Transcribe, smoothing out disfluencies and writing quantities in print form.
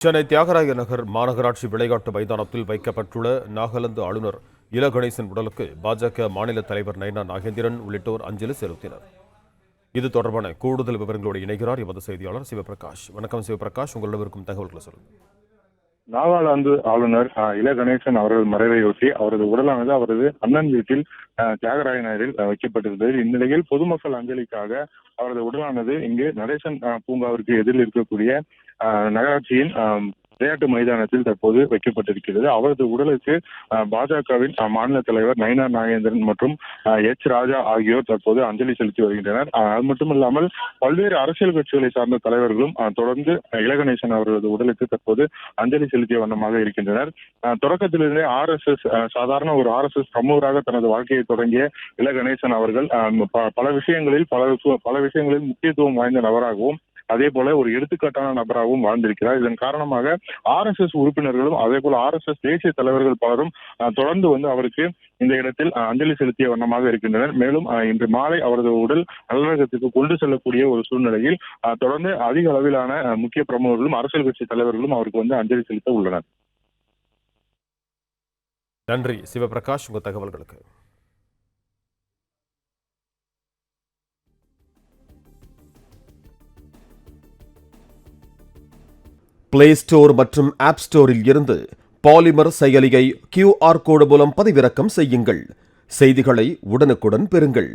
சென்னை தியாகராய நகர் மாநகராட்சி விளையாட்டு மைதானத்தில் வைக்கப்பட்டுள்ள நாகாலாந்து ஆளுநர் இல கணேசன் உடலுக்கு பாஜக மாநில தலைவர் நயனா நாகேந்திரன் உள்ளிட்டோர் அஞ்சலி செலுத்தினர். இது தொடர்பான கூடுதல் விவரங்களோடு இணைகிறார் எமது செய்தியாளர் சிவபிரகாஷ். வணக்கம் சிவபிரகாஷ், உங்களிடம் இருக்கும் தகவல்களை சொல்லுங்கள். நாகாலாந்து ஆளுநர் இல கணேசன் அவர்கள் மறைவையொட்டி அவரது உடலானது அவரது அண்ணன் வீட்டில் தியாகராய நகரில் வைக்கப்பட்டிருந்தது. இந்நிலையில் பொதுமக்கள் அஞ்சலிக்காக அவரது உடலானது இங்கு நடேசன் பூங்காவிற்கு எதிரில் இருக்கக்கூடிய நகராட்சியின் விளையாட்டு மைதானத்தில் தற்போது வைக்கப்பட்டிருக்கிறது. அவரது உடலுக்கு பாஜகவின் மாநில தலைவர் நயனா நாகேந்திரன் மற்றும் எச் ராஜா ஆகியோர் தற்போது அஞ்சலி செலுத்தி வருகின்றனர். அது மட்டுமில்லாமல் பல்வேறு அரசியல் கட்சிகளை சார்ந்த தலைவர்களும் தொடர்ந்து இல கணேசன் அவர்களது உடலுக்கு தற்போது அஞ்சலி செலுத்திய வண்ணமாக இருக்கின்றனர். தொடக்கத்திலிருந்தே சாதாரண ஒரு RSS பிரமுகராக தனது வாழ்க்கையை தொடங்கிய இல கணேசன் அவர்கள் பல விஷயங்களில் முக்கியத்துவம் வாய்ந்த நபராகவும் அதே போல ஒரு எடுத்துக்காட்டான நபராகவும் வாழ்ந்திருக்கிறார். இதன் காரணமாக RSS உறுப்பினர்களும் அதே போல RSS தேசிய தலைவர்கள் பலரும் தொடர்ந்து அவருக்கு இந்த இடத்தில் அஞ்சலி செலுத்திய வண்ணமாக இருக்கின்றனர். மேலும் இன்று மாலை அவரது உடல் நல்லடக்கத்துக்கு கொண்டு செல்லக்கூடிய ஒரு சூழ்நிலையில் தொடர்ந்து அதிக அளவிலான முக்கிய பிரமுகர்களும் அரசியல் கட்சி தலைவர்களும் அவருக்கு அஞ்சலி செலுத்த உள்ளனர். நன்றி சிவபிரகாஷ், உங்கள் தகவல்களுக்கு. பிளே ஸ்டோர் மற்றும் ஆப் ஸ்டோரில் இருந்து பாலிமர் செயலியை QR கோடு மூலம் பதிவிறக்கம் செய்யுங்கள். செய்திகளை உடனுக்குடன் பெறுங்கள்.